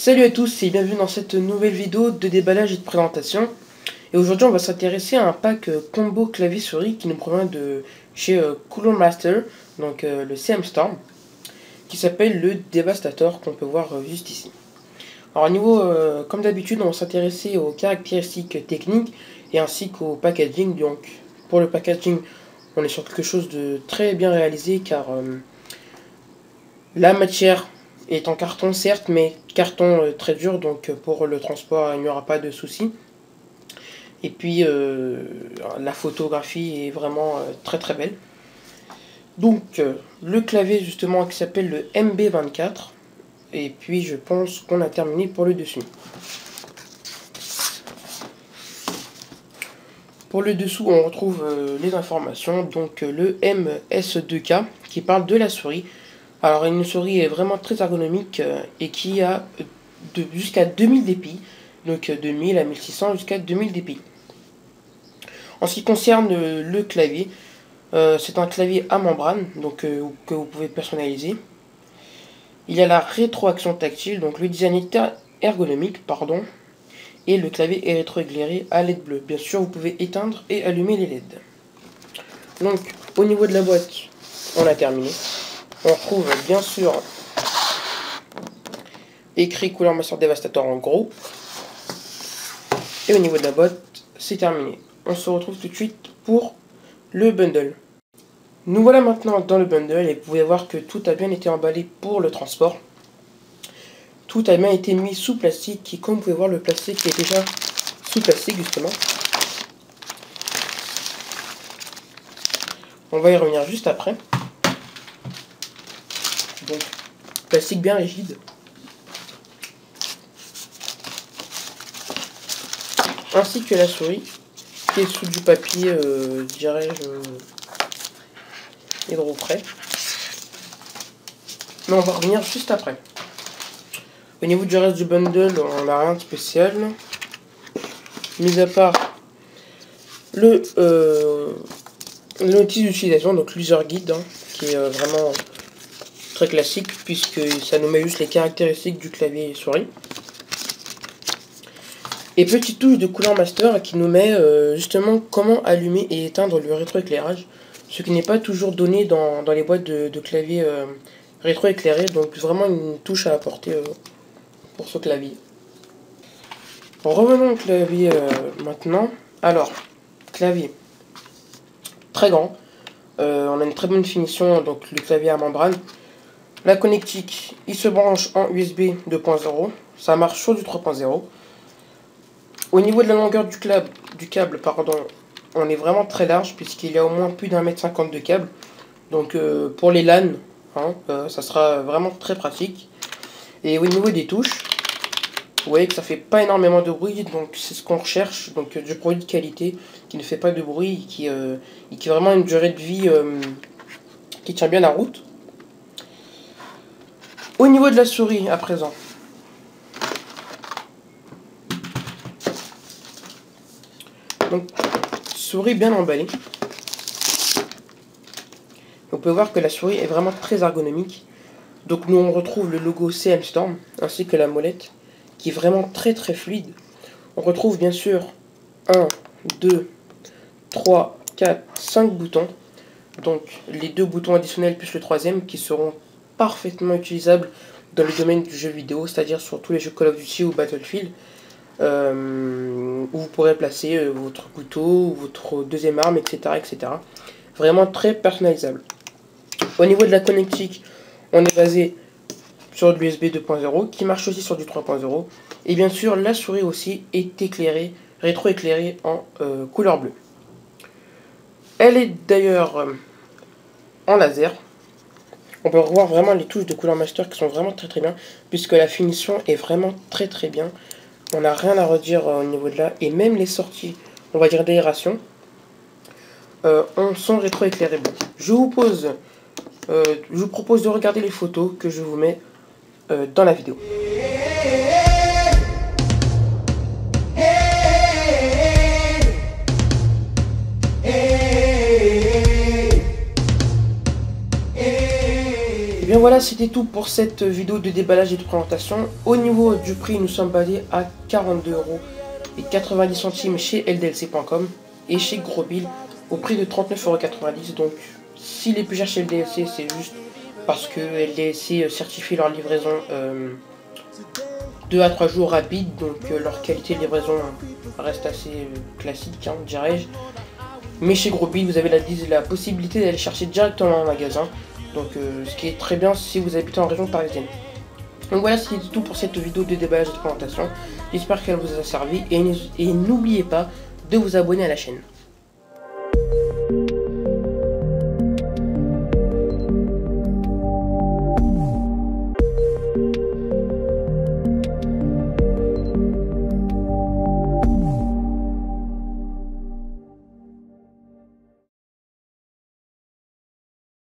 Salut à tous et bienvenue dans cette nouvelle vidéo de déballage et de présentation. Et aujourd'hui on va s'intéresser à un pack combo clavier-souris qui nous provient de chez Cooler Master, donc le CM Storm, qui s'appelle le Devastator qu'on peut voir juste ici. Alors au niveau, comme d'habitude, on va s'intéresser aux caractéristiques techniques et ainsi qu'au packaging. Donc pour le packaging, on est sur quelque chose de très bien réalisé car la matière est en carton certes, mais carton très dur, donc pour le transport il n'y aura pas de souci. Et puis la photographie est vraiment très très belle. Donc le clavier justement qui s'appelle le MB24. Et puis je pense qu'on a terminé pour le dessus. Pour le dessous on retrouve les informations, donc le MS2K qui parle de la souris. Alors une souris est vraiment très ergonomique et qui a jusqu'à 2000 dpi, donc 2000 à 1600 jusqu'à 2000 dpi. En ce qui concerne le clavier, c'est un clavier à membrane, donc que vous pouvez personnaliser. Il y a la rétroaction tactile, donc le design est ergonomique, pardon, et le clavier est rétroéclairé à LED bleu. Bien sûr, vous pouvez éteindre et allumer les LED. Donc au niveau de la boîte, on a terminé. On retrouve bien sûr écrit Cooler Master Devastator en gros. Et au niveau de la boîte, c'est terminé. On se retrouve tout de suite pour le bundle. Nous voilà maintenant dans le bundle et vous pouvez voir que tout a bien été emballé pour le transport. Tout a bien été mis sous plastique et comme vous pouvez voir, le plastique est déjà sous plastique justement. On va y revenir juste après. Donc, plastique bien rigide. Ainsi que la souris, qui est sous du papier, dirais-je, hydro-frais. Mais on va revenir juste après. Au niveau du reste du bundle, on n'a rien de spécial. Mis à part le notice d'utilisation, donc l'user guide, qui est vraiment très classique puisque ça nous met juste les caractéristiques du clavier et souris. Et petite touche de Cooler Master qui nous met justement comment allumer et éteindre le rétroéclairage, ce qui n'est pas toujours donné dans les boîtes de clavier rétroéclairé, donc vraiment une touche à apporter pour ce clavier. Revenons au clavier maintenant. Alors, clavier très grand, on a une très bonne finition, donc le clavier à membrane. La connectique, il se branche en USB 2.0, ça marche sur du 3.0. Au niveau de la longueur du câble, pardon, on est vraiment très large puisqu'il y a au moins plus d'1,50 m de câble. Donc pour les LAN, ça sera vraiment très pratique. Et au niveau des touches, vous voyez que ça fait pas énormément de bruit, donc c'est ce qu'on recherche. Donc du produit de qualité qui ne fait pas de bruit et qui a vraiment une durée de vie qui tient bien la route. Au niveau de la souris, à présent. Donc, souris bien emballée. Vous pouvez voir que la souris est vraiment très ergonomique. Donc nous on retrouve le logo CM Storm ainsi que la molette qui est vraiment très très fluide. On retrouve bien sûr 1, 2, 3, 4, 5 boutons. Donc les deux boutons additionnels plus le troisième qui seront parfaitement utilisables dans le domaine du jeu vidéo, c'est-à-dire sur tous les jeux Call of Duty ou Battlefield, où vous pourrez placer votre couteau, votre deuxième arme, etc., etc. Vraiment très personnalisable. Au niveau de la connectique, on est basé sur de l'USB 2.0 qui marche aussi sur du 3.0. Et bien sûr, la souris aussi est éclairée, rétroéclairée en couleur bleue. Elle est d'ailleurs en laser. On peut revoir vraiment les touches de Cooler Master qui sont vraiment très très bien, puisque la finition est vraiment très très bien. On n'a rien à redire au niveau de là, et même les sorties, on va dire d'aération, sont rétroéclairées. Bon, je vous propose de regarder les photos que je vous mets dans la vidéo. bien voilà, c'était tout pour cette vidéo de déballage et de présentation. Au niveau du prix, nous sommes basés à 42,90 € chez ldlc.com et chez Grosbill au prix de 39,90 €. Donc s'il est plus cher chez LDLC, c'est juste parce que LDLC certifie leur livraison 2 à 3 jours rapide, donc leur qualité de livraison reste assez classique, hein, dirais-je. Mais chez Grosbill, vous avez la possibilité d'aller chercher directement en magasin, donc ce qui est très bien si vous habitez en région parisienne. Donc voilà, c'était tout pour cette vidéo de déballage et de présentation. J'espère qu'elle vous a servi et n'oubliez pas de vous abonner à la chaîne.